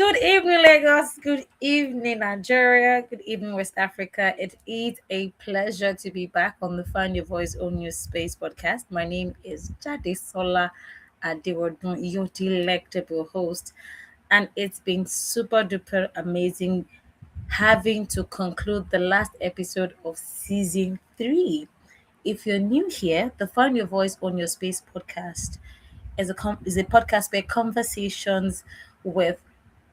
Good evening, Lagos. Good evening, Nigeria. Good evening, West Africa. It is a pleasure to be back on the Find Your Voice Own Your Space podcast. My name is Jade Sola Adewodun, your delectable host. And it's been super duper amazing having to conclude the last episode of season 3. If you're new here, the Find Your Voice on Your Space podcast is a podcast where conversations with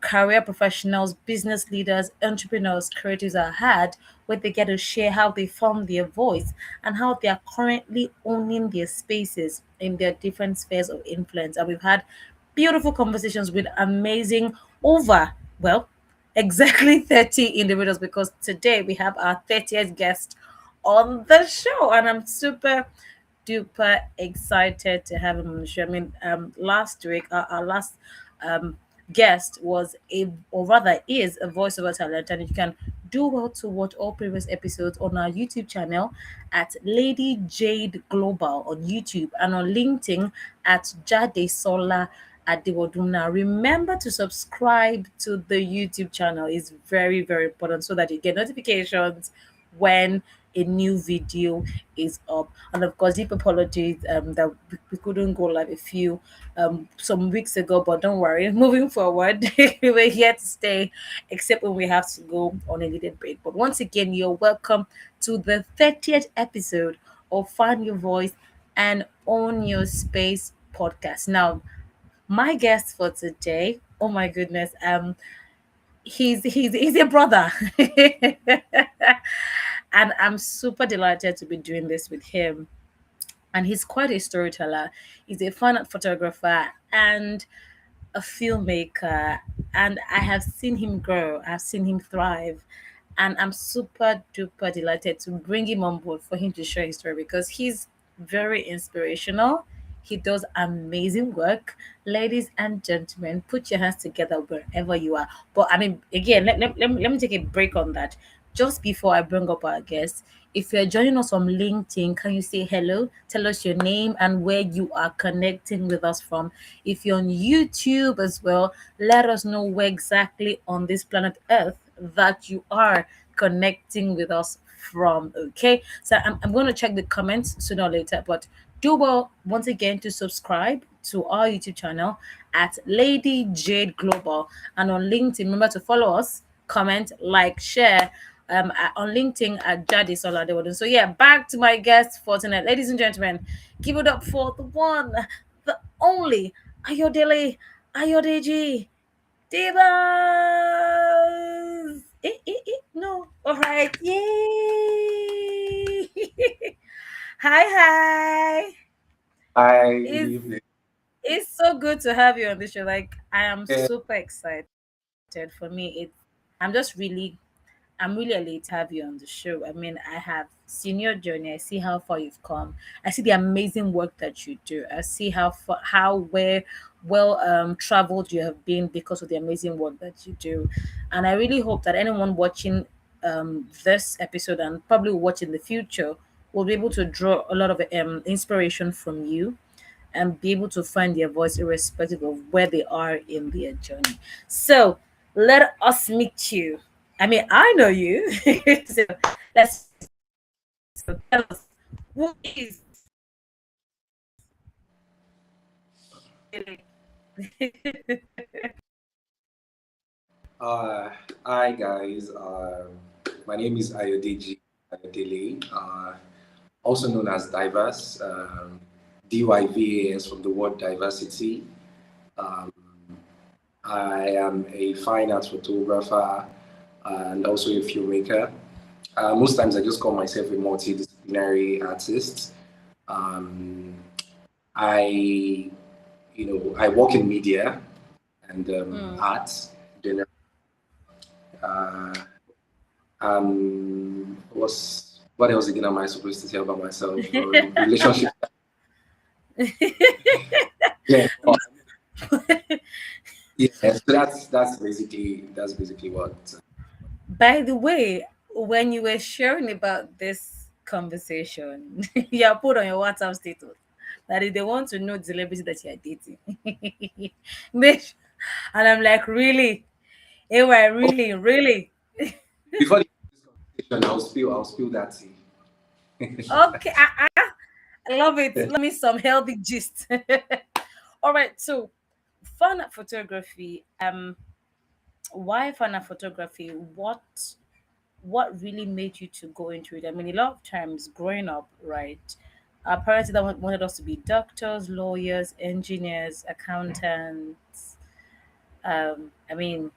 career professionals, business leaders, entrepreneurs, creatives are had, where they get to share how they found their voice and how they are currently owning their spaces in their different spheres of influence. And we've had beautiful conversations with amazing over, well, exactly 30 individuals because today we have our 30th guest on the show, and I'm super duper excited to have him on the show. I mean, last week, our last um, guest was or rather is a voiceover talent, and you can do well to watch all previous episodes on our YouTube channel at Lady Jade Global on YouTube and on LinkedIn at Jade Sola Adewoduna. Remember to subscribe to the YouTube channel. It's very, very important so that you get notifications when a new video is up. And of course, deep apologies that we couldn't go live a few some weeks ago, but don't worry, moving forward, we're here to stay, except when we have to go on a little break. But once again, you're welcome to the 30th episode of Find Your Voice and Own Your Space podcast. Now, my guest for today, oh my goodness, he's a brother. And I'm super delighted to be doing this with him. And he's quite a storyteller. He's a fun photographer and a filmmaker. And I have seen him grow. I've seen him thrive. And I'm super duper delighted to bring him on board for him to share his story because he's very inspirational. He does amazing work. Ladies and gentlemen, put your hands together wherever you are. But I mean, again, let me take a break on that. Just before I bring up our guest, if you're joining us on LinkedIn, can you say hello? Tell us your name and where you are connecting with us from. If you're on YouTube as well, let us know where exactly on this planet Earth that you are connecting with us from. Okay, so I'm going to check the comments sooner or later, but do well once again to subscribe to our YouTube channel at Lady Jade Global and on LinkedIn. Remember to follow us, comment, like, share. On LinkedIn at Jadi Soladewodun. So yeah, back to my guest for tonight, ladies and gentlemen. Give it up for the one, the only Ayodele, Ayodeji, Divas. No, all right, yay! Hi, hi. Hi, good It's evening. it's so good to have you on the show. Like I am Yeah, super excited. For me, I'm really elated to have you on the show. I mean, I have seen your journey. I see how far you've come. I see the amazing work that you do. I see where well traveled you have been because of the amazing work that you do. And I really hope that anyone watching this episode and probably watch in the future will be able to draw a lot of inspiration from you and be able to find their voice irrespective of where they are in their journey. So let us meet you. I mean, I know you. So let's so tell us who is uh, hi guys. My name is Ayodeji Ayodele, also known as Diverse, DYVAS from the word diversity. Um, I am a fine arts photographer and also a filmmaker. Most times I just call myself a multidisciplinary artist. Um, I, I work in media and Mm. arts. Uh, what else again am I supposed to say about myself? Relationship. Yeah, yeah. So that's basically what. By the way, when you were sharing about this conversation, you are put on your WhatsApp status that if they want to know the celebrity that you are dating, make and I'm like, really? Anyway, Oh, really, really. before this conversation, I'll spill that tea. Okay, I love it. Let me some healthy gist. All right, so fun at photography. Why fun at photography? What really made you to go into it? I mean, a lot of times growing up, right? Our parents that wanted us to be doctors, lawyers, engineers, accountants. I mean,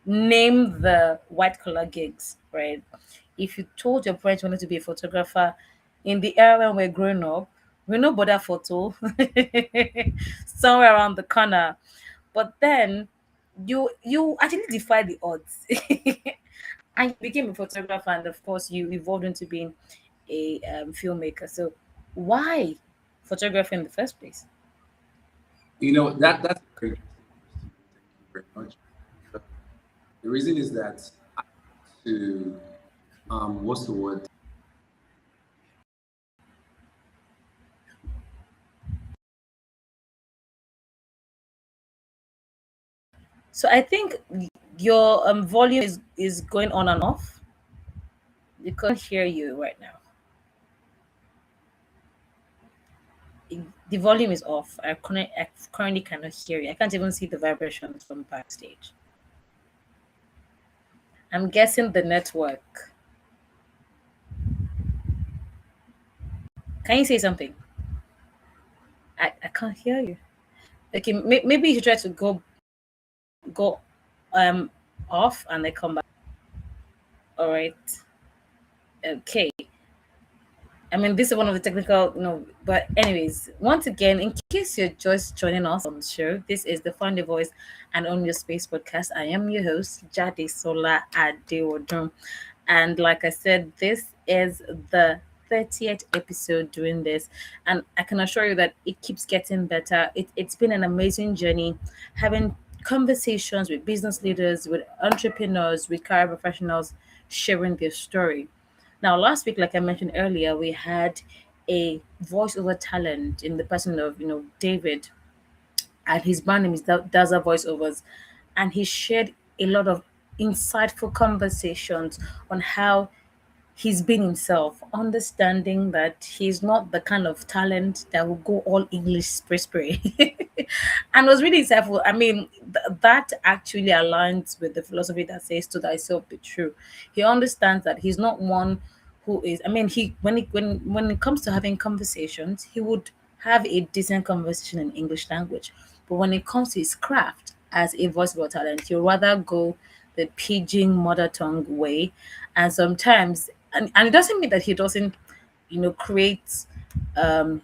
name the white collar gigs, right? If you told your parents you wanted to be a photographer in the era when we're growing up, we know about that photo somewhere around the corner. But then you actually defied the odds. And you became a photographer, and of course you evolved into being a filmmaker. So why photography in the first place? That's a very interesting question. Thank you very much. And the reason is that I want to what's the word? So I think your volume is going on and off. We can't hear you right now. The volume is off. I currently cannot hear you. I can't even see the vibrations from backstage. I'm guessing the network. Can you say something? I can't hear you. Okay, maybe you should try to go um off and then come back. All right. Okay. I mean, this is one of the technical, but anyways, once again, in case you're just joining us on the show, this is the Find Your Voice and Own Your Space podcast. I am your host, Jade Sola Adewodun. And like I said, this is the 30th episode doing this. And I can assure you that it keeps getting better. It's been an amazing journey having conversations with business leaders, with entrepreneurs, with career professionals sharing their story. Now, last week, like I mentioned earlier, we had a voiceover talent in the person of, David, and his brand name is Daza Voiceovers, and he shared a lot of insightful conversations on how he's been himself, understanding that he's not the kind of talent that will go all English spray. And was really insightful. I mean, that actually aligns with the philosophy that says to thyself be true. He understands that he's not one who is. I mean, when it comes to having conversations, he would have a decent conversation in English language, but when it comes to his craft as a voiceover talent, he'll rather go the pidgin mother tongue way, and sometimes, and it doesn't mean that he doesn't, create um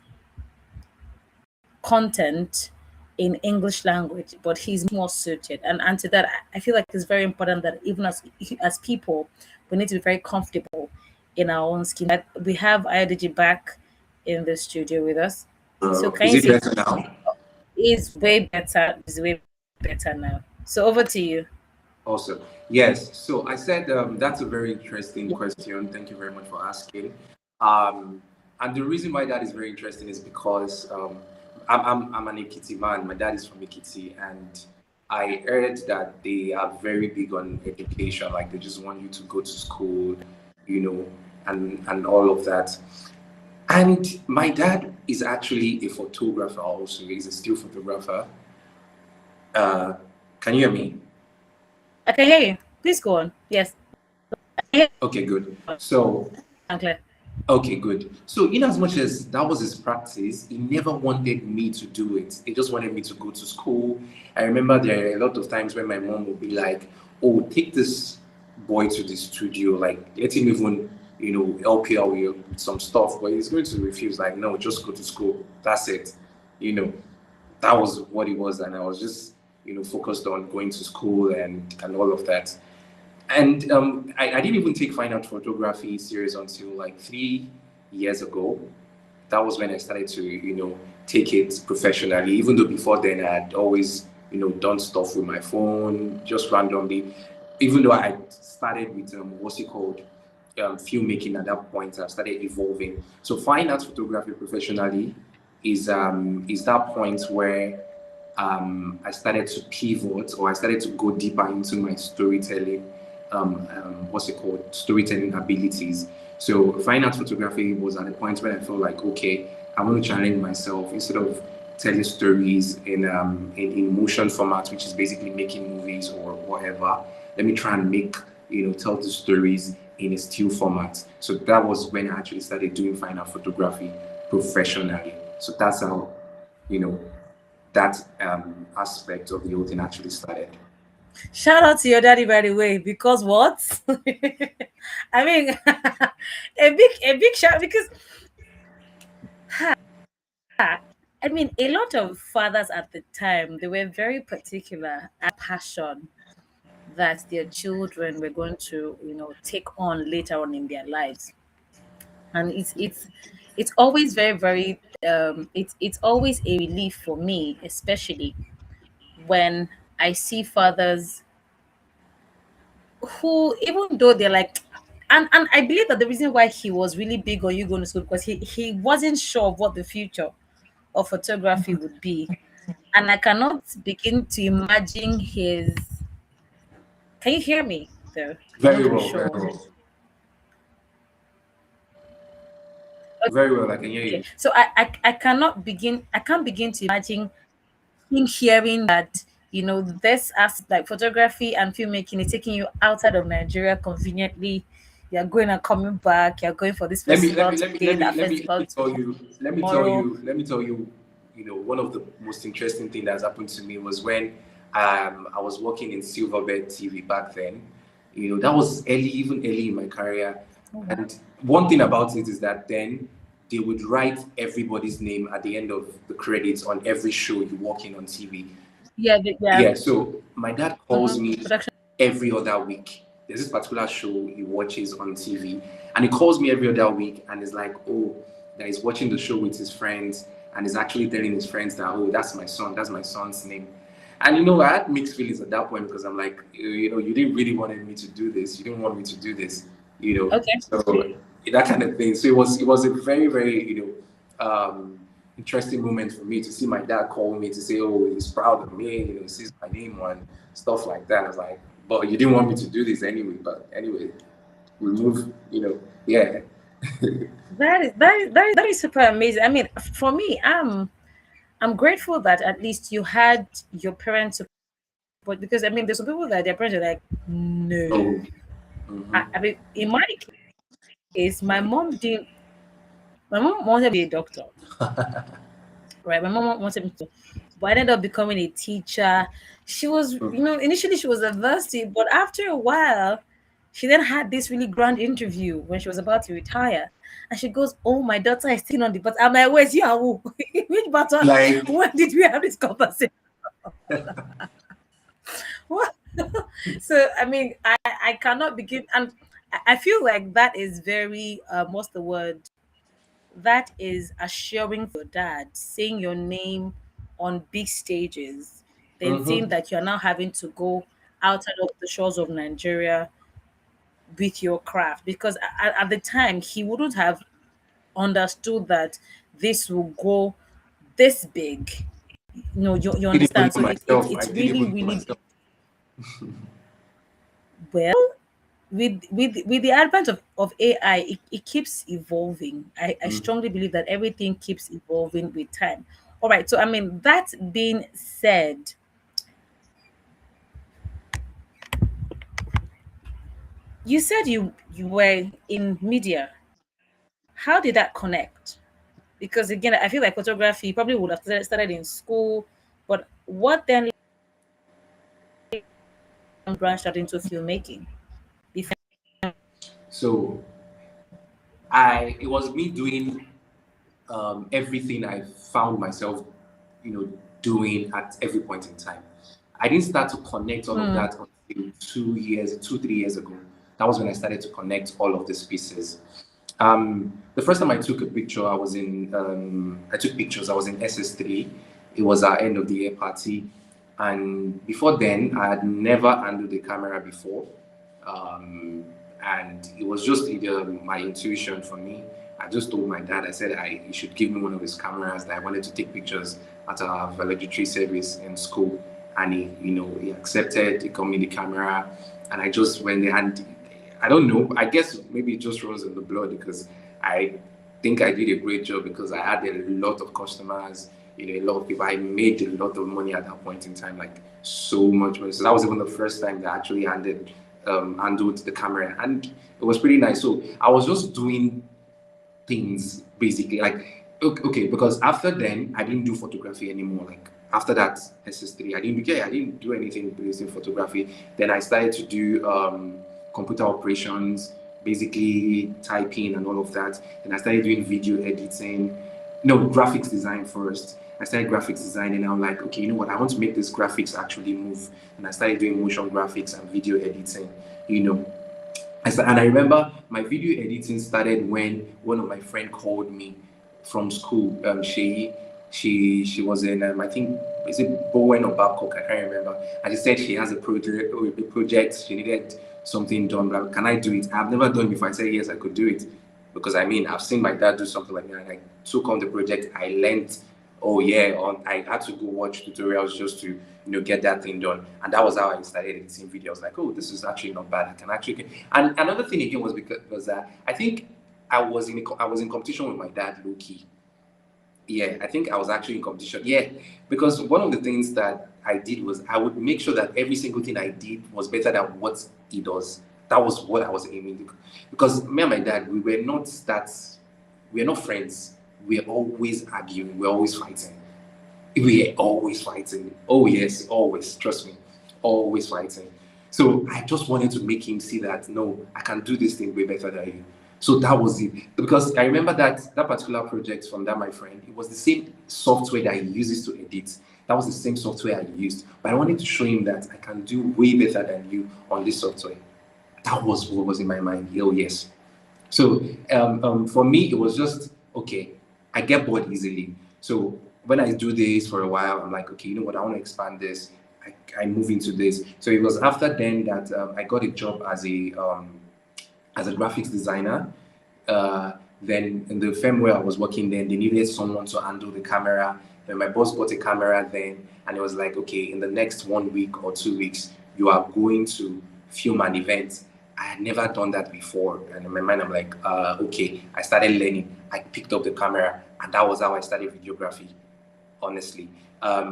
content in English language, but he's more suited. And to that, I feel like it's very important that even as people, we need to be very comfortable in our own skin. That we have Ayodeji back in the studio with us. So can Is you it see? better now? Is way better. Is way better now. So over to you. Awesome. Yes. So I said that's a very interesting question. Thank you very much for asking. Um, and the reason why that is very interesting is because I'm an Ekiti man. My dad is from Ekiti, and I heard that they are very big on education. Like they just want you to go to school, you know, and all of that. And my dad is actually a photographer. Also, he's a still photographer. Uh, can you hear me? I can hear you. Please go on. Yes. Yeah. Okay, good. So Unclear. okay, good. So, in as much as that was his practice, he never wanted me to do it. He just wanted me to go to school. I remember there are a lot of times when my mom would be like, "Oh, take this boy to the studio, like let him even, help you out with some stuff." But he's going to refuse, like, "No, just go to school. That's it." You know, that was what it was, and I was just, focused on going to school and all of that. And I didn't even take fine art photography serious until like 3 years ago. That was when I started to, take it professionally. Even though before then I had always, done stuff with my phone, just randomly. Even though I started with what's it called, filmmaking at that point, I started evolving. So fine art photography professionally is that point where I started to pivot, or I started to go deeper into my storytelling, what's it called, storytelling abilities. So fine art photography was at a point where I felt like, okay, I want to challenge myself instead of telling stories in motion format, which is basically making movies or whatever. Let me try and tell the stories in a still format. So that was when I actually started doing fine art photography professionally. So that's how, you know, that aspect of the whole thing actually started. Shout out to your daddy, by the way, because what? I mean, a big shout because I mean, a lot of fathers at the time, they were very particular and passion that their children were going to, take on later on in their lives. And it's always very it's always a relief for me, especially when I see fathers who, even though they're like, and I believe that the reason why he was really big on you going to school, because he wasn't sure of what the future of photography would be. And I cannot begin to imagine his. Can you hear me though? I want Very to be well, very sure. well. Very well, I can hear Okay, you. so I can't begin to imagine him hearing that, this aspect like photography and filmmaking is taking you outside of Nigeria conveniently. You're going and coming back. You're going for this Let me let festival me let me today, let me that let me let festival me tell you tomorrow. one of the most interesting thing that's happened to me was when I was working in Silverbird TV back then. That was early in my career. Oh, wow. And one thing about it is that then they would write everybody's name at the end of the credits on every show you walk in on TV. Yeah, yeah. Yeah, so my dad calls me Production. every other week. There's this particular show he watches on TV, and he calls me every other week and is like, oh, that he's watching the show with his friends and is actually telling his friends that, oh, that's my son's name. And I had mixed feelings at that point because I'm like, you didn't really want me to do this. You didn't want me to do this, Okay. so that kind of thing. So it was a very, very, interesting moment for me to see my dad call me to say, oh, he's proud of me, he sees my name on stuff like that. I was like, but you didn't want me to do this anyway. But anyway, we move, yeah. That is super amazing. I mean, for me, I'm grateful that at least you had your parents support, because I mean, there's some people that their parents are like, no. Oh, mhm. I mean, in my case, my mom wanted to be a doctor, right? My mom wanted me to, but I ended up becoming a teacher. She was, initially she was averse to it, but after a while, she then had this really grand interview when she was about to retire. And she goes, oh, my daughter is still on the but I'm like, where's you? Who? Which button? Like, When did we have this conversation? What? So I mean, I cannot begin, and I feel like that is very what's the word? That is assuring for your dad, saying your name on big stages, then mhm. seeing that you're now having to go outside of the shores of Nigeria with your craft. Because at the time, he wouldn't have understood that this will go this big. You I didn't even understand. know So myself. I it's didn't really, even know really myself. well. With the advent of AI, it keeps evolving. I Mm. strongly believe that everything keeps evolving with time. All right. So I mean, that being said, you said you were in media. How did that connect? Because again, I feel like photography probably would have started in school, but what then branched out into filmmaking? If So it was me doing everything I found myself, doing at every point in time. I didn't start to connect all of Hmm. that until 3 years ago. That was when I started to connect all of these pieces. The first time I took a picture, I took pictures. I was in SS3. It was our end of the year party, and before then, I had never handled a camera before. Um, and it was just either my intuition for me. I just told my dad, I said he should give me one of his cameras that I wanted to take pictures at our valedictory service in school. And he accepted, he got me the camera, and I just went there. And I don't know, I guess maybe it just runs in the blood because I think I did a great job because I had a lot of customers, a lot of people. I made a lot of money at that point in time, like so much money. So that was even the first time that I actually handled the camera, and it was pretty nice. So I was just doing things basically, like okay, because after then I didn't do photography anymore. Like after that SS3, I didn't do anything based in photography. Then I started to do computer operations, basically typing and all of that. Then I started doing video editing, no, graphics design first. I started graphics design and I'm like, okay, you know what? I want to make this graphics actually move. And I started doing motion graphics and video editing, you know. And I remember my video editing started when one of my friend called me from school. She was in I think, is it Bowen or Babcock? I can't remember. And she said she has a project. She needed something done. Like, can I do it? I've never done it before. I said yes, I could do it because I mean I've seen my dad do something like that. And I took on the project. I learned. Oh yeah, I had to go watch tutorials just to get that thing done, and that was how I started editing videos. Like, oh, this is actually not bad. I can actually. And another thing again was that I think I was in competition with my dad, low key. Yeah, I think I was actually in competition. Yeah, because one of the things that I did was I would make sure that every single thing I did was better than what he does. That was what I was aiming to. Because me and my dad, we were not friends. We were always arguing. We were always fighting. We are always fighting. Oh yes, always. Trust me, always fighting. So I just wanted to make him see that no, I can do this thing way better than you. So that was it. Because I remember that particular project from that my friend, it was the same software that he uses to edit. That was the same software I used. But I wanted to show him that I can do way better than you on this software. That was what was in my mind. Oh yes. So for me, it was just okay. I get bored easily. So when I do this for a while, I'm like, okay, you know what? I want to expand this. I move into this. So it was after then that I got a job as a graphics designer. Uh, then in the firm where I was working, then they needed someone to handle the camera. Then my boss bought a camera then, and it was like, okay, in the next 1 week or 2 weeks, you are going to film an event. I had never done that before, and in my mind, I'm like, okay. I started learning. I picked up the camera, and that was how I started videography. Honestly,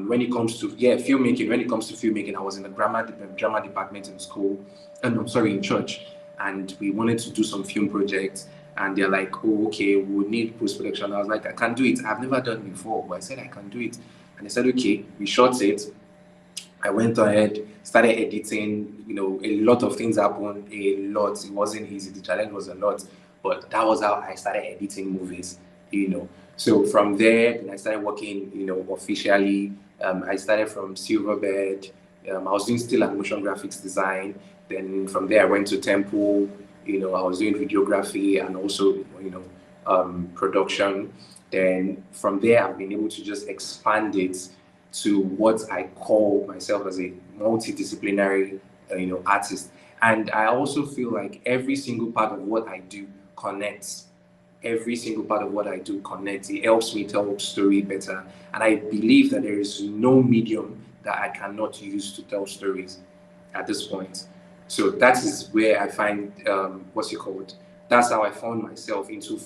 when it comes to filmmaking, I was in the drama department in school, and I'm sorry, in church, and we wanted to do some film projects. And they're like, oh, okay, we'll need post production. I was like, I can do it. I've never done it before, but I said I can do it. And they said, okay, we shot it. I went ahead, started editing. A lot of things happened. A lot. It wasn't easy. The challenge was a lot, but that was how I started editing movies. So from there, then I started working. Officially. I started from Silverbird. I was doing still and motion graphics design. Then from there, I went to Temple. I was doing videography and also production. Then from there, I've been able to just expand it to what I call myself as a multidisciplinary, artist. And I also feel like every single part of what I do connects. Every single part of what I do connects. It helps me tell story better. And I believe that there is no medium that I cannot use to tell stories at this point. So that is where I find what's it called? That's how I found myself into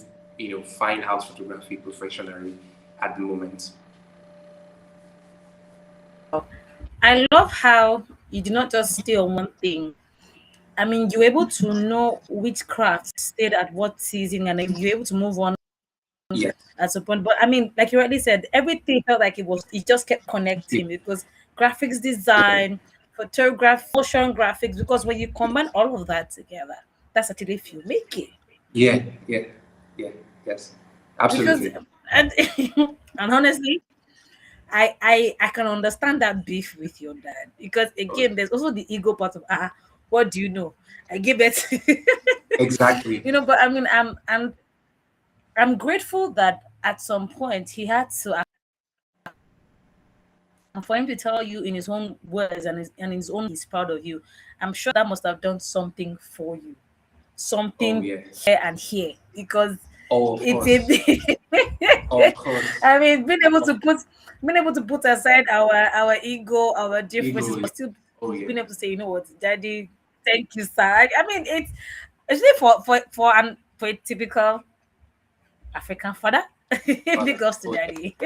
fine art photography professionally at the moment. I love how you did not just stay on one thing. I mean, you were able to know which craft stayed at what season, and then you're able to move on Yeah. at some point. But I mean, like you already said, everything felt like it just kept connecting because graphics design, photography, motion graphics, because when you combine all of that together, that's actually filmmaking. Yeah, yeah, yeah, yes, Because absolutely. and and honestly, I can understand that beef with your dad because Oh, again, there's also the ego part of what do you know? I give it, exactly. But I mean, I'm grateful that at some point he had to, and for him to tell you in his own words and his own he's proud of you. I'm sure that must have done something for you, Oh, something yeah. here and here, because Oh, of It's a course. Of course. I mean, being able to put aside our ego, our differences, Ego. but still Oh, yeah. being able to say, you know what, Daddy, thank you, sir. I mean, it's especially for a typical African father. Father. Big ups to Oh, Daddy.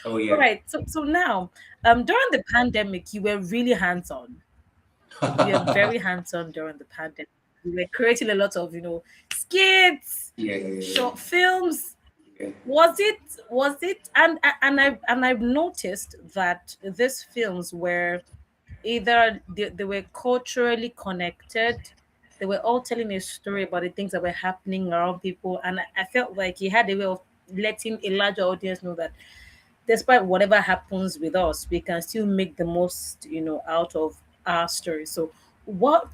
oh All yeah. right. So now, during the pandemic, you were really hands on. You were very hands on during the pandemic. You were creating a lot of skits, Yeah, yeah, yeah, short films. yeah. Was it and I've noticed that these films were either they were culturally connected, they were all telling a story about the things that were happening around people, and I felt like he had a way of letting a larger audience know that despite whatever happens with us, we can still make the most, out of our story. So what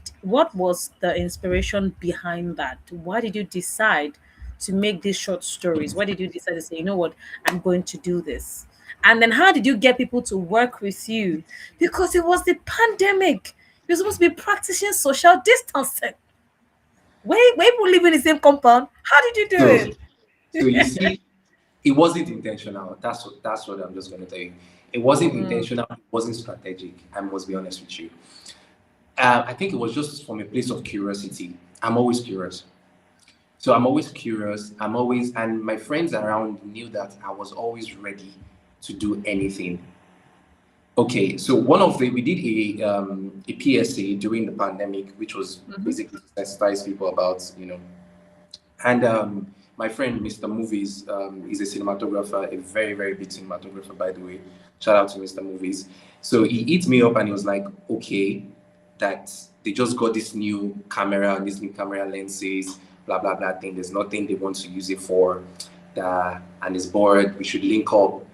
was the inspiration behind that? Why did you decide to make these short stories? Why did you decide to say, you know what, I'm going to do this? And then how did you get people to work with you? Because it was the pandemic. You're supposed to be practicing social distancing. Where people live in the same compound. How did you do So, it? so you see, it wasn't intentional. That's what I'm just gonna tell you. It wasn't Mm, intentional. It wasn't strategic. I must be honest with you. I think it was just from a place of curiosity. I'm always curious. So I'm always curious. I'm always, and my friends around knew that I was always ready to do anything. Okay, so we did a PSA during the pandemic, which was mhm. basically to sensitize people about and my friend Mr. Movies is a cinematographer, a very very big cinematographer by the way. Shout out to Mr. Movies. So he hit me up and he was like, okay, that they just got this new camera and these new camera lenses, blah blah blah thing. There's nothing they want to use it for. That and it's bored. We should link up.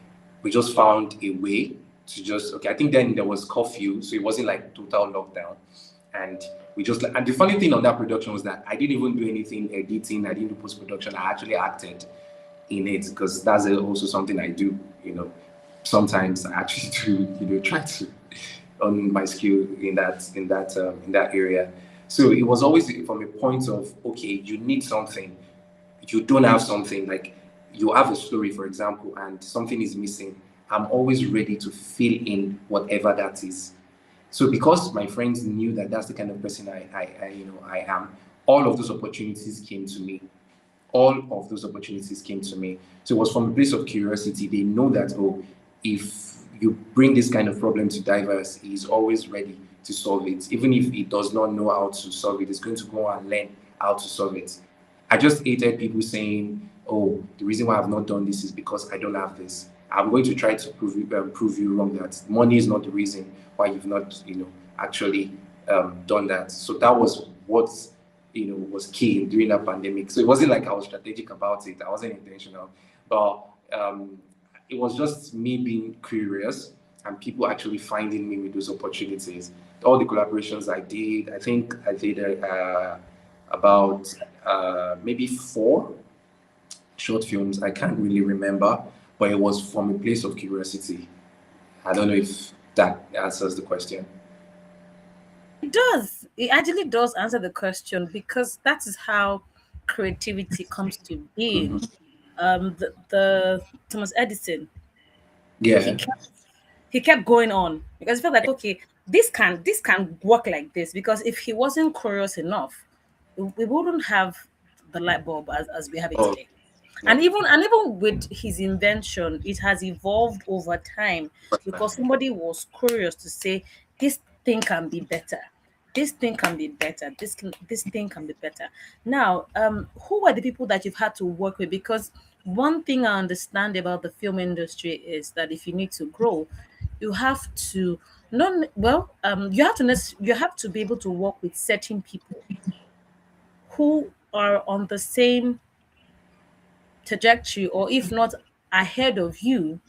We just found a way to just okay. I think then there was curfew, so it wasn't like total lockdown, and we just and the funny thing on that production was that I didn't even do anything editing. I didn't do post production. I actually acted in it because that's also something I do. Sometimes I actually do. Try to on my skill in that area. So it was always from a point of okay, you need something, you don't have something like you have a story, for example, and something is missing. I'm always ready to fill in whatever that is. So because my friends knew that that's the kind of person I am, all of those opportunities came to me. All of those opportunities came to me. So it was from a place of curiosity. They know that, oh, if you bring this kind of problem to Diverse, he's always ready to solve it. Even if he does not know how to solve it, he's going to go and learn how to solve it. I just hated people saying, oh, the reason why I've not done this is because I don't have this. I'm going to try to prove you wrong that money is not the reason why you've not, actually done that. So that was what was key during that pandemic. So it wasn't like I was strategic about it. I wasn't intentional, but it was just me being curious and people actually finding me with those opportunities. All the collaborations I did, I think I did about maybe 4 short films. I can't really remember, but it was from a place of curiosity. I don't know if that answers the question. It does. It actually does answer the question because that is how creativity comes to being. Mhm. The Thomas Edison, he Yeah. kept he kept going on because he felt like, okay, this can work like this, because if he wasn't curious enough, we wouldn't have the light bulb as we have it Oh, today. yeah. And even with his invention, it has evolved over time because somebody was curious to say this thing can be better. This thing can be better. This thing can be better. Now, who are the people that you've had to work with? Because one thing I understand about the film industry is that if you need to grow, you have to not well, you have to be able to work with certain people who are on the same trajectory, or if not ahead of you,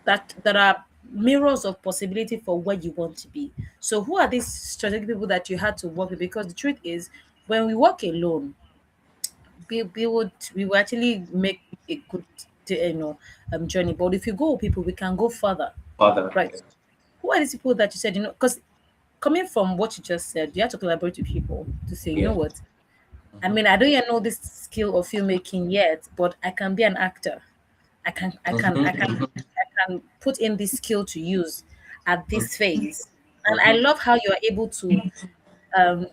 that are mirrors of possibility for where you want to be. So who are these strategic people that you had to work with? Because the truth is, when we work alone, we would actually make a good journey. But if you go with people, we can go further. Father. Right. Who are these people that you said, because coming from what you just said, you have to collaborate with people to say, you know Yeah. what, I mean, I don't even know this skill of filmmaking yet, but I can be an actor. I can put in this skill to use at this phase. And I love how you're able to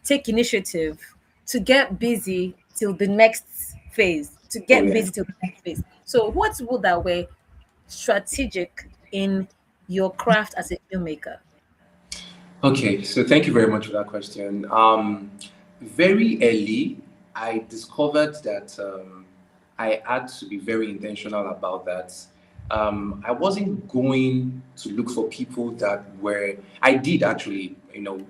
take initiative to get busy till the next phase, to Oh get yeah. busy till the next phase. So what's would that way strategic in your craft as a filmmaker? Okay, so thank you very much for that question. Very early, I discovered that I had to be very intentional about that. I wasn't going to look for people that were. I did actually,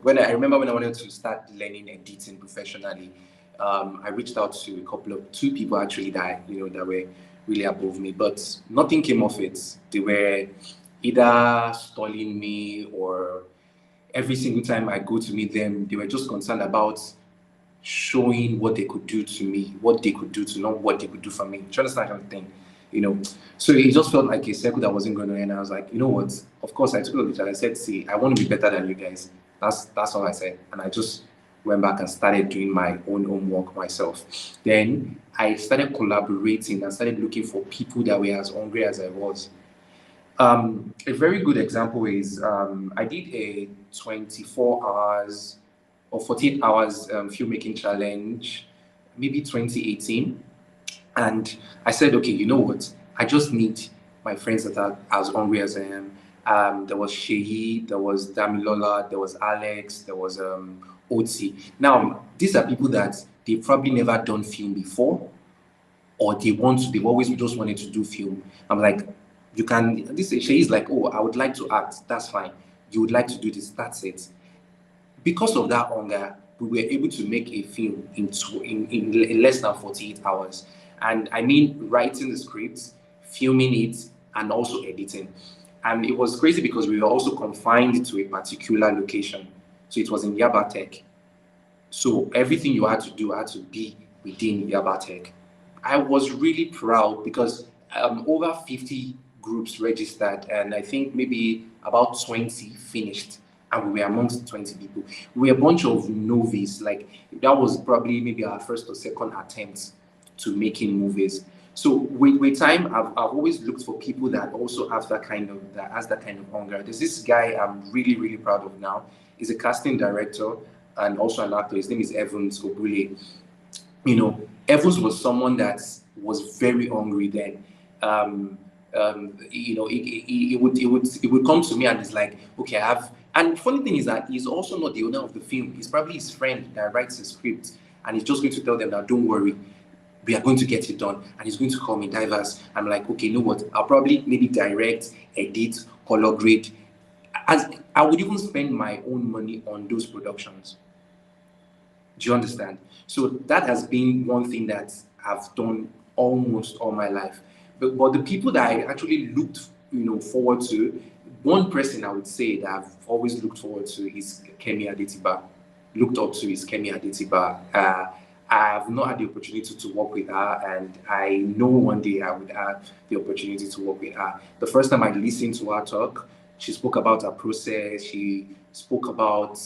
when I remember when I wanted to start learning editing professionally, I reached out to two people actually that that were really above me, but nothing came of it. They were either stalling me or every single time I go to meet them, they were just concerned about showing what they could do to me, what they could do to not what they could do for me. Do you understand that kind of thing? You know, so it just felt like a circle that wasn't going to end. I was like, you know what? Of course, I took a look at it. I said, see, I want to be better than you guys. That's all I said, and I just went back and started doing my own homework myself. Then I started collaborating and started looking for people that were as hungry as I was. A very good example is I did a 24 hours or 48 hours filmmaking challenge, maybe 2018. And I said, okay, you know what? I just need my friends that are as hungry as I am. There was Sheyi, there was Damilola, there was Alex, there was Oti. Now, these are people that they've probably never done film before, or they've always just wanted to do film. I'm like, you can, this Shay is like, oh, I would like to act. That's fine. You would like to do this. That's it. Because of that hunger, we were able to make a film in less than 48 hours. And I mean, writing the script, filming it, and also editing. And it was crazy because we were also confined to a particular location. So it was in Yabatek. So everything you had to do had to be within Yabatek. I was really proud because over 50 groups registered, and I think maybe about 20 finished, and we were amongst 20 people. We were a bunch of novice, like that was probably maybe our first or second attempt to making movies. So with time, I've always looked for people that also have that has that kind of hunger. There's this guy I'm really really proud of now. He's a casting director and also an actor. His name is Evans Obule. Evans was someone that was very hungry then. It would come to me and it's like, okay, I have. And the funny thing is that he's also not the owner of the film. He's probably his friend that writes the script, and he's just going to tell them that don't worry, we are going to get it done. And he's going to call me diverse. I'm like, okay, you know what? I'll probably maybe direct, edit, color grade. As I would even spend my own money on those productions. Do you understand? So that has been one thing that I've done almost all my life. But the people that I actually looked, forward to, one person I would say that I've always looked forward to is Kemi Adetiba. Looked up to is Kemi Adetiba. I have not had the opportunity to work with her, and I know one day I would have the opportunity to work with her. The first time I listened to her talk, she spoke about her process. She spoke about,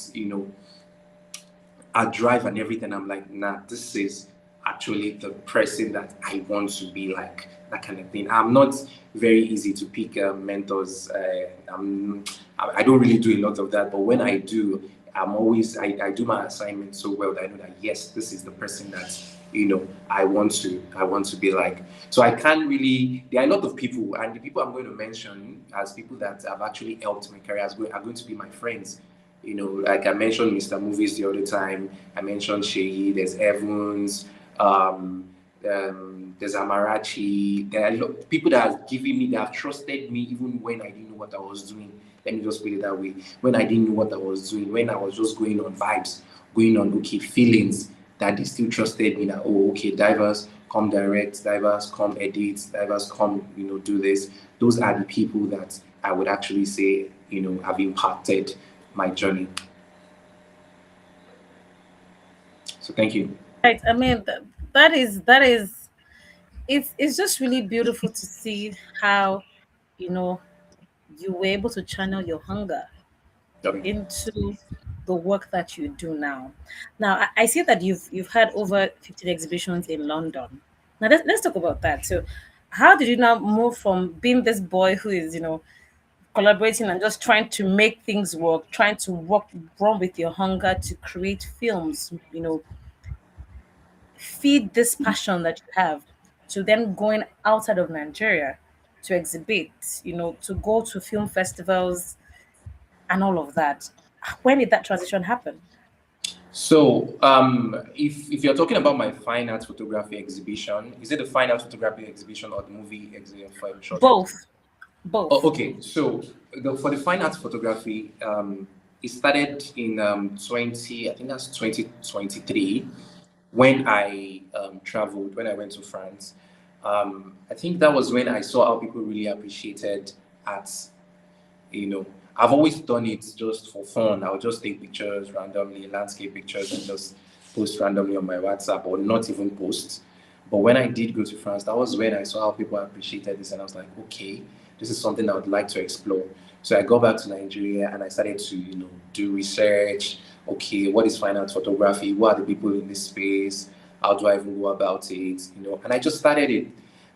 I drive and everything. I'm like, nah, this is actually the person that I want to be like, that kind of thing. I'm not very easy to pick mentors. I don't really do a lot of that, but when I do, I do my assignment so well that I know that yes, this is the person that I want to be like. So I can't really. There are a lot of people, and the people I'm going to mention as people that have actually helped my career are going to be my friends. Like I mentioned Mr. Movies the other time. I mentioned Sheyi, there's Evans, there's Amarachi. There are people that have given me, that have trusted me even when I didn't know what I was doing. Let me just put it that way. When I didn't know what I was doing, when I was just going on vibes, going on okay feelings, that they still trusted me that, oh, okay, divers, come direct, divers, come edit, divers, come, do this. Those are the people that I would actually say, have impacted my journey. So thank you. Right. I mean, that is it's just really beautiful to see how you know you were able to channel your hunger Okay. into the work that you do now. Now, I see that you've had over 15 exhibitions in London. Now, let's talk about that. So, how did you now move from being this boy who is, collaborating and just trying to make things work, trying to work, run with your hunger to create films, feed this passion that you have, to then going outside of Nigeria to exhibit, to go to film festivals and all of that. When did that transition happen? So, if you're talking about my fine art photography exhibition, is it the fine art photography exhibition or the movie exhibition for short films? Both. Oh, Both. okay. So, for the fine art photography, it started in 20, I think that's 2023, when I traveled, when I went to France. I think that was when I saw how people really appreciated art. you know I've always done it just for fun. I'll just take pictures randomly, landscape pictures, and just post randomly on my WhatsApp, or not even post. But when I did go to France, that was when I saw how people appreciated this, and I was like, okay, this is something I would like to explore. So I got back to Nigeria and I started to do research. Okay, what is fine art photography? Who are the people in this space? How do I even go about it? And I just started it.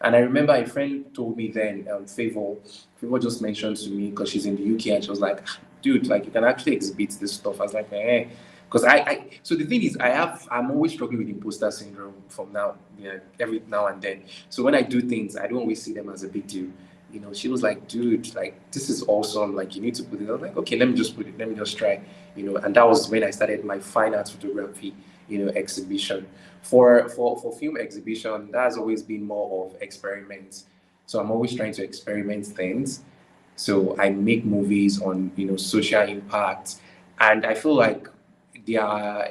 And I remember a friend told me then, Favor just mentioned to me, because she's in the UK, and she was like, dude, like, you can actually exhibit this stuff. I was like, eh. Because so the thing is, I'm always struggling with imposter syndrome from now, every now and then. So when I do things, I don't always see them as a big deal. She was like, dude, like, this is awesome. Like, you need to put it. I was like, okay, let me just put it. Let me just try. And that was when I started my fine art photography, exhibition. For film exhibition, that has always been more of experiments. So I'm always trying to experiment things. So I make movies on social impact, and I feel like they are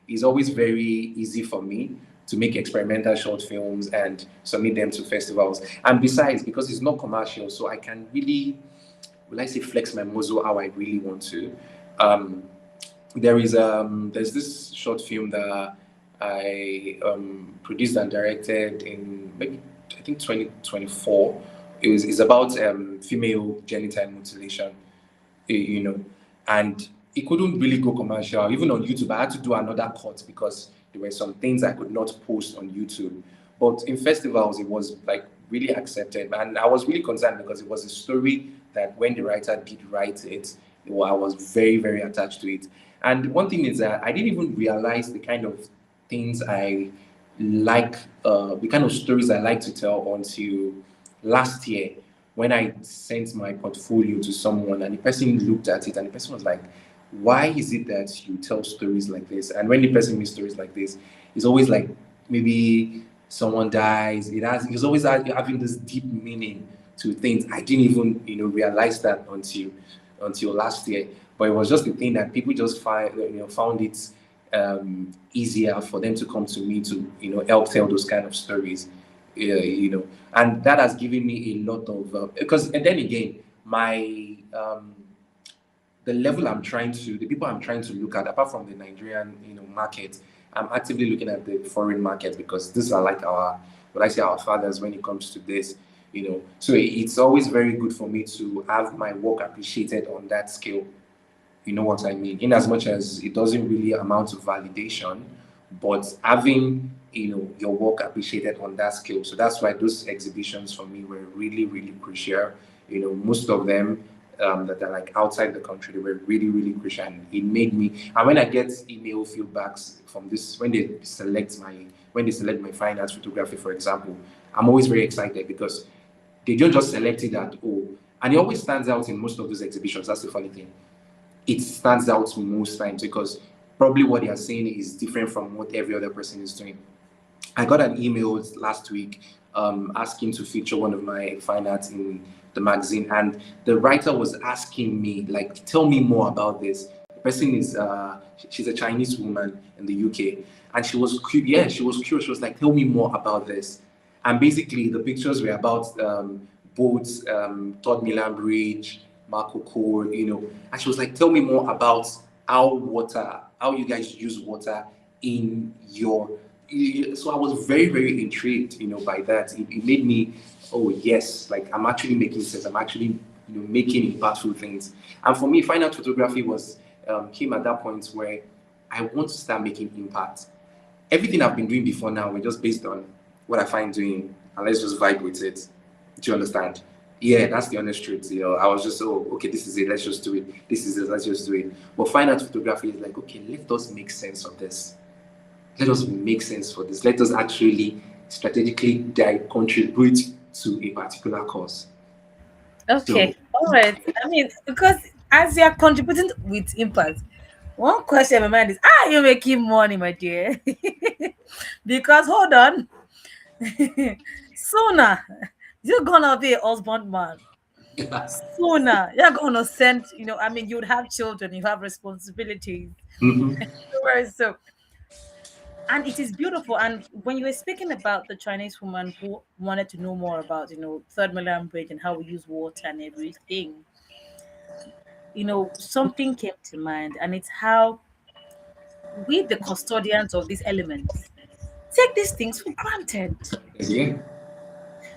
it's always very easy for me to make experimental short films and submit them to festivals. And besides, because it's not commercial, so I can really, will I say, flex my muscle how I really want to. Um, there's this short film that I produced and directed in, maybe, I think, 2024. It's about female genital mutilation, you know, and it couldn't really go commercial. Even on YouTube, I had to do another cut because there were some things I could not post on YouTube. But in festivals, it was like really accepted, and I was really concerned because it was a story that, when the writer did write it, I was very, very attached to it. And one thing is that I didn't even realize the kind of things I like, the kind of stories I like to tell, until last year, when I sent my portfolio to someone and the person looked at it and the person was like, why is it that you tell stories like this? And when the person makes stories like this, it's always like, maybe someone dies. It's always having this deep meaning to things. I didn't even realize that until last year. But it was just a thing that people just found it easier for them to come to me to help tell those kind of stories. And that has given me a lot of, because, and then again, my the level the people I'm trying to look at, apart from the Nigerian market, I'm actively looking at the foreign market, because these are like what I say, our fathers when it comes to this. So it's always very good for me to have my work appreciated on that scale. You know what I mean? In as much as it doesn't really amount to validation, but having your work appreciated on that scale. So that's why those exhibitions for me were really, really crucial. Most of them that are like outside the country, they were really, really crucial. And it made me. And when I get email feedbacks from this, when they select my fine arts photography, for example, I'm always very excited, because they don't just select it at all. And it always stands out in most of those exhibitions. That's the funny thing. It stands out most times, because probably what they are saying is different from what every other person is doing. I got an email last week asking to feature one of my fine arts in the magazine, and the writer was asking me, like, tell me more about this. The person is she's a Chinese woman in the UK, and she was curious. She was like, tell me more about this. And basically, the pictures were about boats, Third Milan Bridge, Marco Polo, and she was like, tell me more about how you guys use water in your. So I was very, very intrigued, by that. It made me, oh yes, like, I'm actually making sense. I'm actually, making impactful things. And for me, fine art photography was came at that point where I want to start making impact. Everything I've been doing before now were just based on what I find doing, and let's just vibe with it. Do you understand? Yeah, that's the honest truth. I was just, oh, okay, this is it. Let's just do it. This is it. Let's just do it. But fine art photography is like, okay, let us make sense of this. Let us make sense for this. Let us actually strategically contribute to a particular cause. So Okay, all right. I mean, because as you're contributing with impact, one question in my mind is, are you making money, my dear? Because hold on, sooner you're gonna be a husband man. Sooner you're gonna send, I mean, you'd have children, you have responsibilities. mhm. Right, so, and it is beautiful. And when you were speaking about the Chinese woman who wanted to know more about, third millennium bridge and how we use water and everything, something came to mind, and it's how we, the custodians of these elements, take these things for granted. Yeah.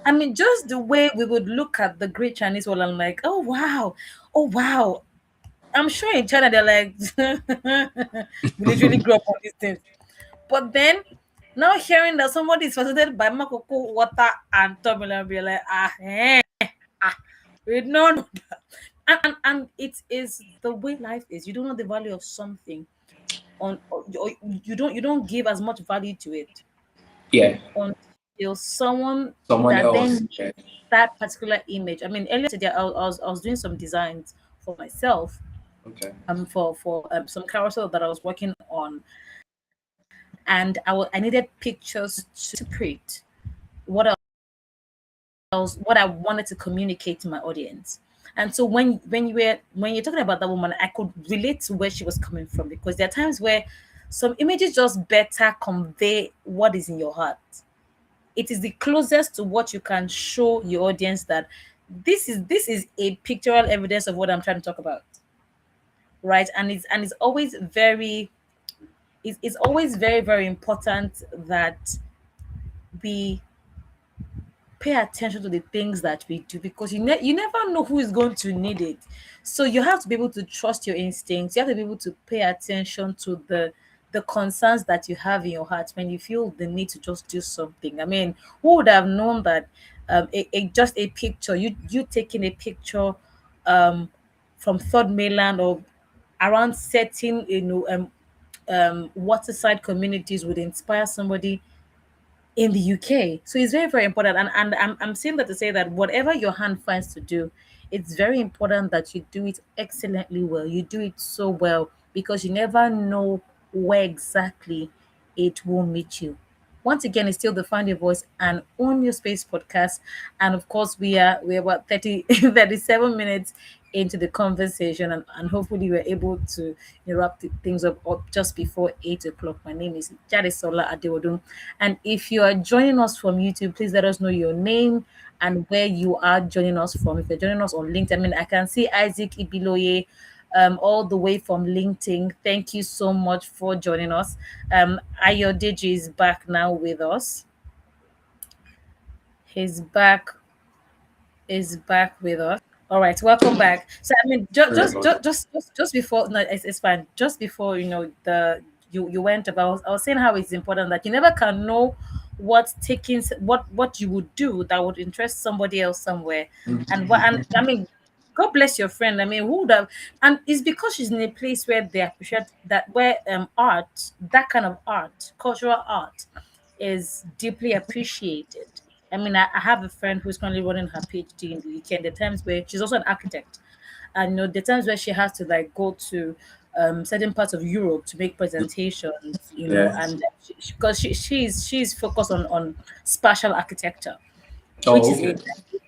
I mean, just the way we would look at the great Chinese wall and like, oh wow, oh wow. I'm sure in China they're like, we literally grew up on these things. But then now hearing that somebody is fascinated by Makoko water and terminal, be like, ah, we don't know that. And it is the way life is. You don't know the value of something or you don't give as much value to it Yeah. until someone Someone that else. then Yeah. that particular image. I mean, earlier today I was doing some designs for myself, Okay. for some carousel that I was working on, and I needed pictures to create what what I wanted to communicate to my audience. And so when you're talking about that woman, I could relate to where she was coming from, because there are times where some images just better convey what is in your heart. It is the closest to what you can show your audience that this is a pictorial evidence of what I'm trying to talk about, right? And it's always very, very important that we pay attention to the things that we do, because you never know who is going to need it. So you have to be able to trust your instincts. You have to be able to pay attention to the concerns that you have in your heart when you feel the need to just do something. I mean, who would have known that just a picture, you taking a picture from third mainland or around certain waterside communities would inspire somebody in the UK. So it's very, very important. And I'm saying that to say that whatever your hand finds to do, it's very important that you do it excellently well. You do it so well, because you never know where exactly it will meet you. Once again, it's still the Find Your Voice and Own Your Space podcast. And of course, we're about 37 minutes into the conversation, and hopefully we're able to wrap things up just before 8 o'clock. My name is Jadisola Adewodun. And if you are joining us from YouTube, please let us know your name and where you are joining us from. If you're joining us on LinkedIn, I mean, I can see Isaac Ibiloye all the way from LinkedIn. Thank you so much for joining us. Ayodeji is back now with us. He's back. Is back with us. All right, welcome back. So I mean, Sorry about that. just before, no, it's fine. Just before you went about, I was saying how it's important that you never can know what you would do that would interest somebody else somewhere, and I mean, God bless your friend. I mean, who would have? And it's because she's in a place where they appreciate that, where art, that kind of art, cultural art, is deeply appreciated. I mean, I have a friend who's currently running her PhD in the UK. And the times where she's also an architect, and the times where she has to like go to certain parts of Europe to make presentations, Yeah. and because she's focused on spatial architecture, which Oh, is okay. a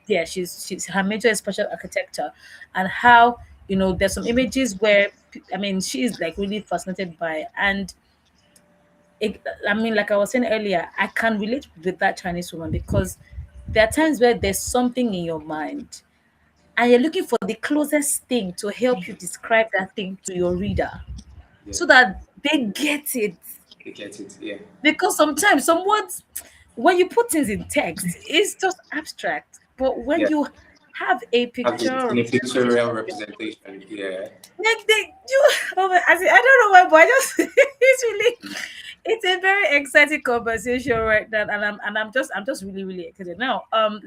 yeah, she's her major is spatial architecture, and how there's some images where I mean she's like really fascinated by, and I mean, like I was saying earlier, I can relate with that Chinese woman, because there are times where there's something in your mind and you're looking for the closest thing to help you describe that thing to your reader Yeah. so that they get it. I get it. Yeah. Because sometimes some words, when you put things in text, it's just abstract. But when Yeah. you have a Have it picture in a representation pictorial of your, representation. Yeah. like they you, oh I don't know why, but I just it's really it's a very exciting conversation right now, and I'm just really really excited now. I'm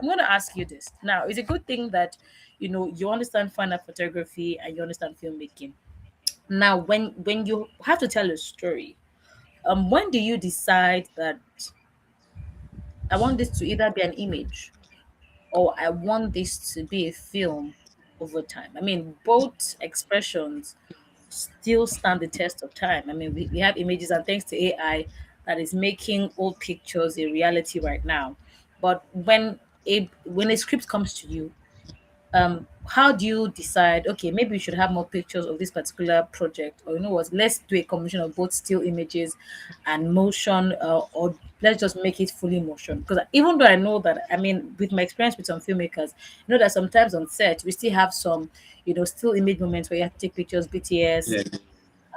going to ask you this now. It's a good thing that you understand fine art photography and you understand filmmaking. Now, when you have to tell a story, when do you decide that I want this to either be an image or I want this to be a film over time? I mean, both expressions still stand the test of time. I mean, we have images, and thanks to AI, that is making old pictures a reality right now. But when a script comes to you, how do you decide, okay, maybe we should have more pictures of this particular project, or you know what, let's do a combination of both still images and motion, or let's just make it fully motion? Because even though I know that, I mean, with my experience with some filmmakers, you know that sometimes on set we still have some, still image moments where you have to take pictures, BTS Yeah. and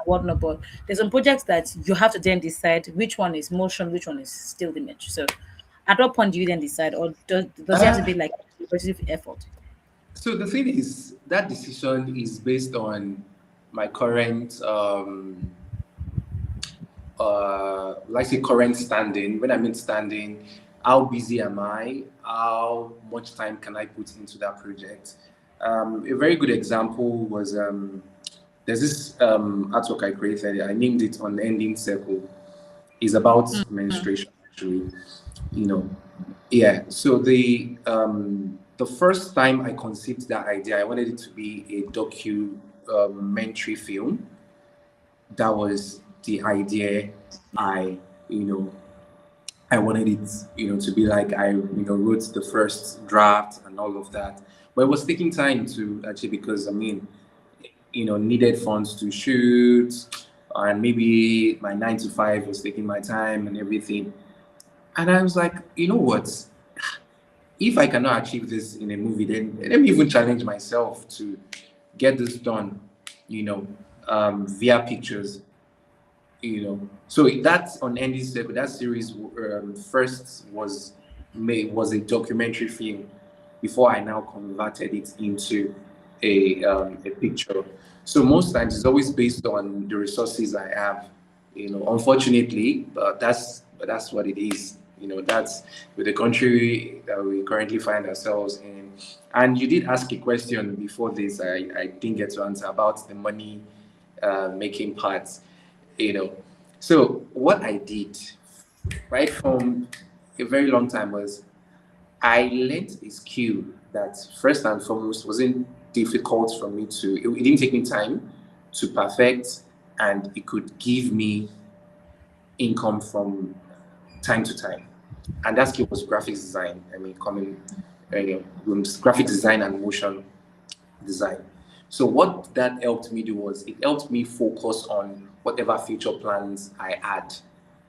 whatnot. But there's some projects that you have to then decide which one is motion, which one is still image. So at what point do you then decide, or does it have to Uh, be like a collaborative effort? so the thing is, that decision is based on my current, like say current standing. When I mean standing, how busy am I? How much time can I put into that project? A very good example was there's this artwork I created. I named it "Unending Circle." It's about menstruation, actually. You know, yeah. So the first time I conceived that idea, I wanted it to be a documentary film. That was the idea. I, you know, I wanted it, to be like I, wrote the first draft and all of that. But it was taking time to actually, because I mean, needed funds to shoot, and maybe my 9 to 5 was taking my time and everything. And I was like, you know what? If I cannot achieve this in a movie, then let me even challenge myself to get this done, via pictures. So that's on Andy's Circle. That series first was a documentary film before I now converted it into a picture. So most times it's always based on the resources I have. Unfortunately, but that's what it is. That's with the country that we currently find ourselves in. And you did ask a question before this. I didn't get to answer about the money making parts. you know. So what I did right from a very long time was I learned a skill that first and foremost wasn't difficult for me to. It didn't take me time to perfect, and it could give me income from time to time. And that skill was graphics design. I mean, coming graphic design and motion design. So what that helped me do was it helped me focus on whatever future plans I had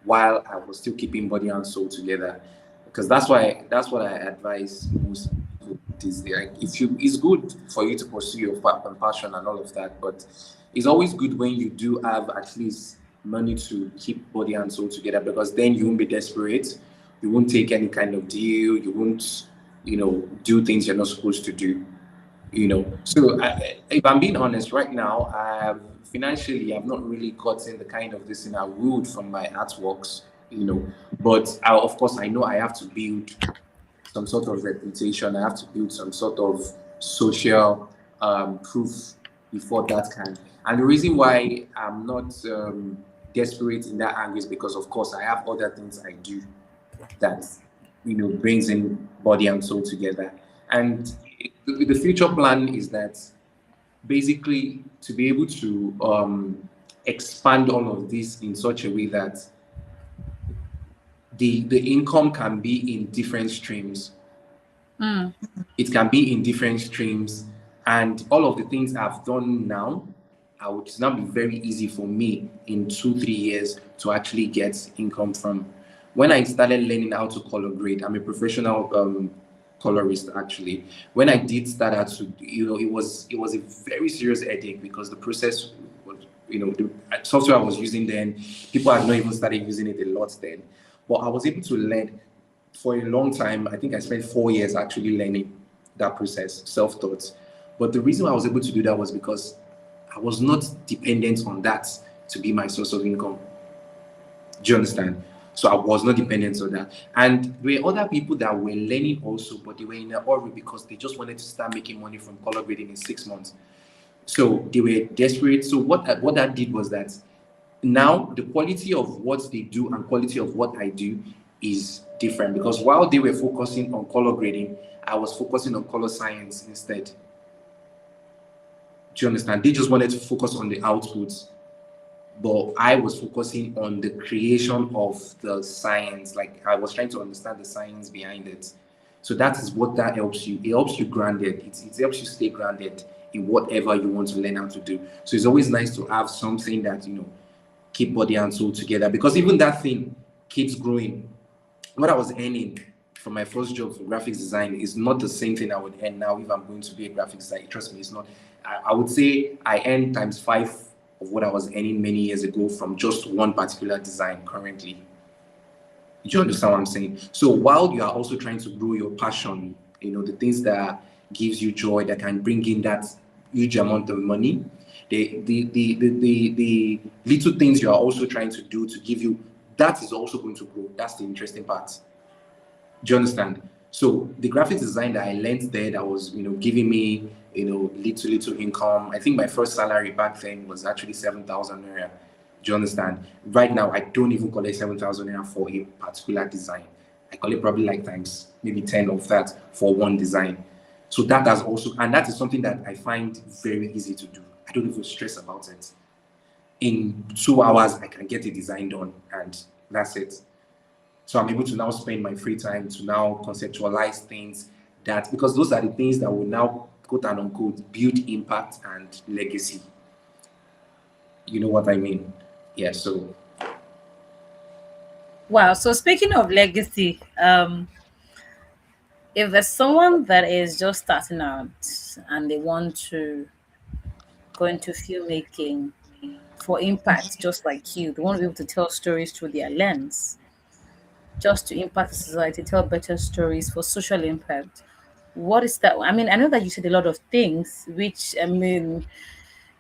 while I was still keeping body and soul together. Because that's what I advise most people these days. Like if you it's good for you to pursue your passion and all of that, but it's always good when you do have at least money to keep body and soul together, because then you won't be desperate, you won't take any kind of deal, you won't, do things you're not supposed to do. So if I'm being honest right now, financially I've not really gotten the kind of this thing I would from my artworks, but of course I know I have to build some sort of reputation. I have to build some sort of social proof before that can. And the reason why I'm not desperate in that angle is because, of course, I have other things I do that brings in body and soul together. And the future plan is that basically to be able to expand all of this in such a way that the income can be in different streams. Mm. It can be in different streams, and all of the things I've done now, I would now be very easy for me in 2 3 years to actually get income from. When I started learning how to color grade, I'm a professional colorist actually. When I did start out to, it was a very serious headache because the process was, the software I was using then, people had not even started using it a lot then. But I was able to learn for a long time. I think I spent 4 years actually learning that process, self-taught. But the reason why I was able to do that was because I was not dependent on that to be my source of income. Do you understand? So I was not dependent on that. And there were other people that were learning also, but they were in a hurry because they just wanted to start making money from color grading in 6 months. So they were desperate. So what that did was that now the quality of what they do and quality of what I do is different, because while they were focusing on color grading, I was focusing on color science instead. Do you understand? They just wanted to focus on the outputs, but I was focusing on the creation of the science. Like I was trying to understand the science behind it. So that is what that helps you. It helps you grounded. It helps you stay grounded in whatever you want to learn how to do. So it's always nice to have something that keep body and soul together, because even that thing keeps growing. What I was earning from my first job for graphics design is not the same thing I would earn now if I'm going to be a graphics designer. Trust me, it's not. I would say I earn times five of what I was earning many years ago from just one particular design currently. Do you understand what I'm saying? So while you are also trying to grow your passion, the things that gives you joy, that can bring in that huge amount of money, the little things you are also trying to do to give you, that is also going to grow. That's the interesting part. Do you understand? So the graphics design that I learned there, that was giving me little income. I think my first salary back then was actually 7,000 naira. Do you understand? Right now, I don't even collect 7,000 naira for a particular design. I collect probably like times maybe 10 of that for one design. So that has also, and that is something that I find very easy to do. I don't even stress about it. In 2 hours, I can get a design done, and that's it. So I'm able to now spend my free time to now conceptualize things, that because those are the things that will now, quote and unquote, build impact and legacy. You know what I mean? Yeah. So Wow. So speaking of legacy, if there's someone that is just starting out and they want to go into filmmaking for impact, just like you, they want to be able to tell stories through their lens, just to impact society, tell better stories for social impact. What is that? I mean, I know that you said a lot of things, which I mean,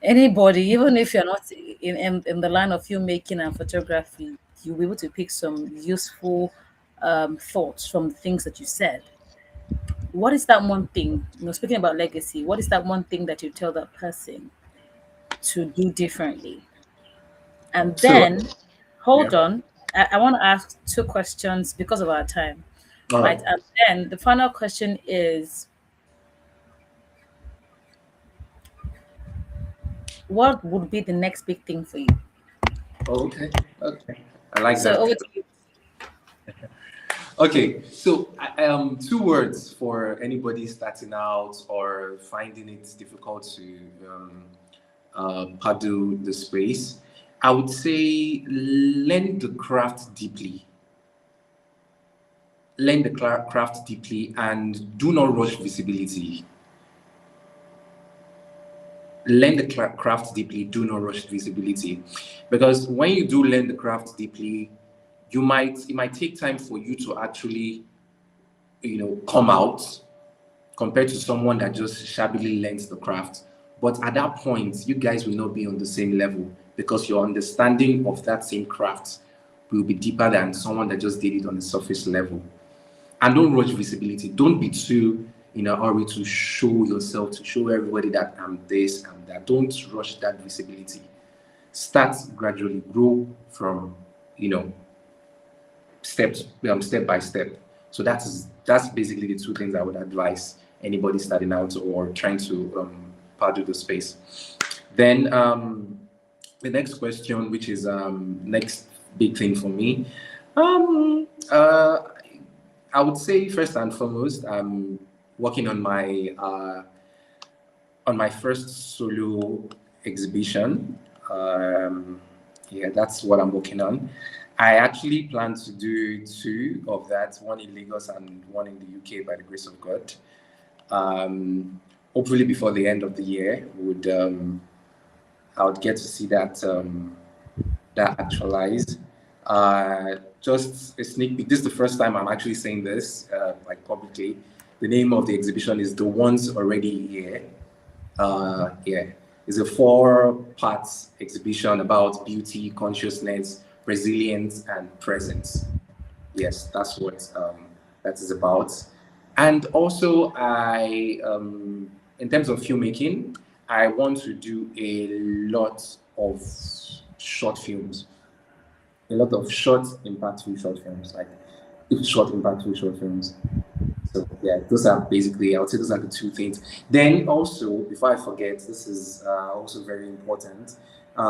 anybody, even if you're not in the line of filmmaking and photography, you'll be able to pick some useful thoughts from the things that you said. What is that one thing, speaking about legacy, what is that one thing that you tell that person to do differently? And so then, yeah. hold on, I want to ask two questions because of our time, All right? right. And then the final question is, what would be the next big thing for you? Okay. Okay. I like So that. over to you. Okay. So two words for anybody starting out or finding it difficult to paddle the space. I would say learn the craft deeply. Learn the craft deeply and do not rush visibility. Learn the craft deeply, do not rush visibility. Because when you do learn the craft deeply, it might take time for you to actually, come out, compared to someone that just shabbily learns the craft. But at that point, you guys will not be on the same level, because your understanding of that same craft will be deeper than someone that just did it on the surface level. And don't rush visibility. Don't be too in a hurry to show yourself, to show everybody that I'm this, I'm that. Don't rush that visibility. Start gradually, grow from, you know, step by step. So that's basically the two things I would advise anybody starting out or trying to paddle the space. Then the next question, which is next big thing for me, um, uh, I would say first and foremost, I'm working on my first solo exhibition. Yeah, that's what I'm working on. I actually plan to do two of that, one in Lagos and one in the UK by the grace of God. Hopefully before the end of the year, would I would get to see that actualized. Just a sneak peek. This is the first time I'm actually saying this like publicly. The name of the exhibition is "The Ones Already Here." Yeah. It's a four-part exhibition about beauty, consciousness, resilience, and presence. Yes, that's what that is about. And also, in terms of filmmaking, I want to do a lot of short films, a lot of short, impactful short films, like short, impactful short films. So yeah, those are basically, I would say those are the two things. Then also, before I forget, this is also very important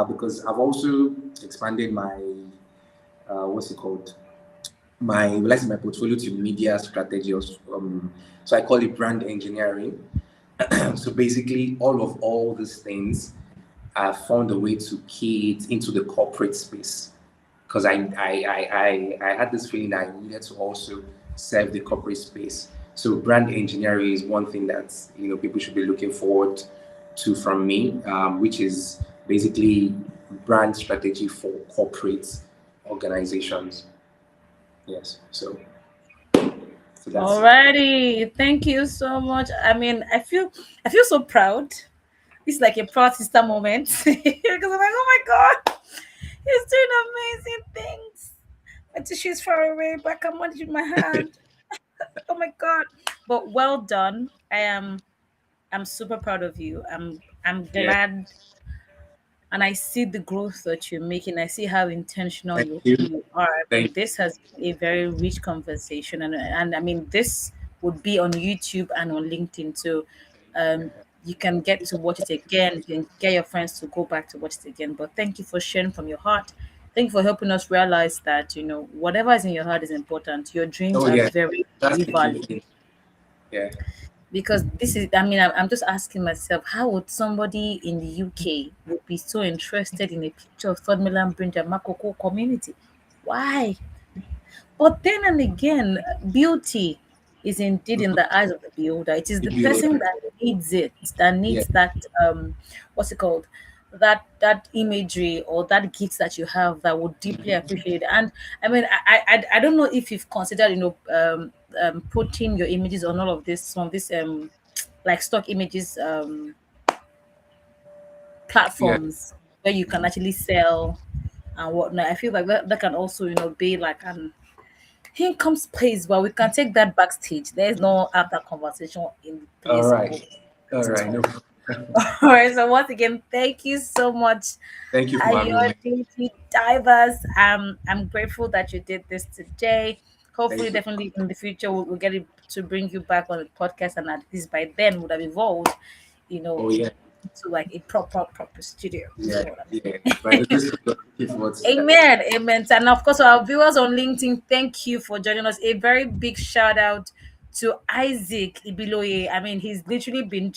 because I've also expanded my what's it called? My let's say my portfolio to media strategy. So I call it brand engineering. So basically, all these things, I found a way to key it into the corporate space because I had this feeling that I needed to also serve the corporate space. So brand engineering is one thing that people should be looking forward to from me, which is basically brand strategy for corporate organizations. Yes, so that's it. Alrighty, thank you so much. I mean, I feel so proud. It's like a proud sister moment because I'm like, oh my god, he's doing amazing things. My tissue's far away, but I can manage with my hand. Oh my god! But well done. I'm super proud of you. I'm Yeah, glad, and I see the growth that you're making. I see how intentional thank you you, you are. I mean, thank this has been a very rich conversation, and I mean, this would be on YouTube and on LinkedIn, so um, you can get to watch it again. You can get your friends to go back to watch it again. But thank you for sharing from your heart. Thank you for helping us realize that whatever is in your heart is important. Your you. dreams Oh are yeah, very that's very the key valid thing. Yeah, because this is, I mean, I'm just asking myself, how would somebody in the UK would be so interested in a picture of Third Milan Bridge Makoko community? Why? But then and again, beauty is indeed in the eyes of the beholder. It is the the person builder. that needs it, that Yeah. needs that what's it called? That imagery or that gift that you have that would deeply appreciate it. And I mean, I don't know if you've considered, putting your images on all of this, some of this like stock images Yeah. platforms where you can actually sell and whatnot. I feel like that can also, be like an income space, but we can take that backstage. There's no after conversation in the All place right. of All right. talk. No. All right. So once again, thank you so much, Thank you for having me. Ayodeji Divers. I'm grateful that you did this today. Hopefully, Thank you. definitely in the future, we'll get it to bring you back on the podcast, and at least by then would have evolved, you know, Oh yeah. to like a proper studio. You Yeah. know what I Yeah. mean? By the grace of God, looking forward to that. Amen. Amen. And of course, our viewers on LinkedIn, thank you for joining us. A very big shout out to Isaac Ibiloye. I mean, he's literally been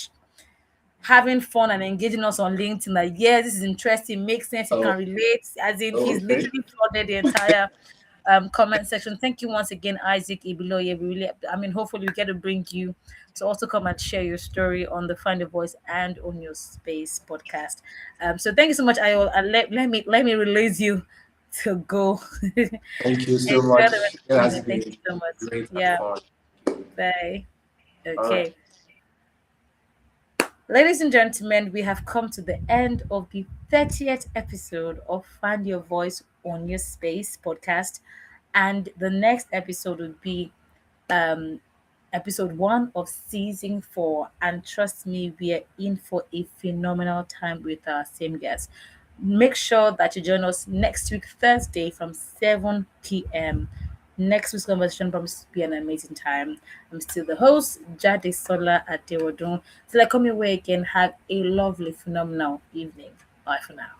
having fun and engaging us on LinkedIn. Like, yes, this is interesting, makes sense, you Oh. can relate. As in, Oh, he's okay. literally flooded the entire comment section. Thank you once again, Isaac Ibiloye. We really, I mean, hopefully we get to bring you to also come and share your story on the Find a Voice and on your Space podcast. So thank you so much, Ayol. Let me release you to go. Enjoy Thank you so the rest much. of It the has evening. Thank you been so much. great and Yeah. fun. Bye. All right. Okay. Ladies and gentlemen, we have come to the end of the 30th episode of Find Your Voice on Your Space podcast. And the next episode will be um, episode 1 of season 4. And trust me, we are in for a phenomenal time with our same guest. Make sure that you join us next week, Thursday, from 7 p.m. Next week's conversation promises to be an amazing time. I'm still the host, Jade Sola at Till I come your way again, have a lovely, phenomenal evening. Bye for now.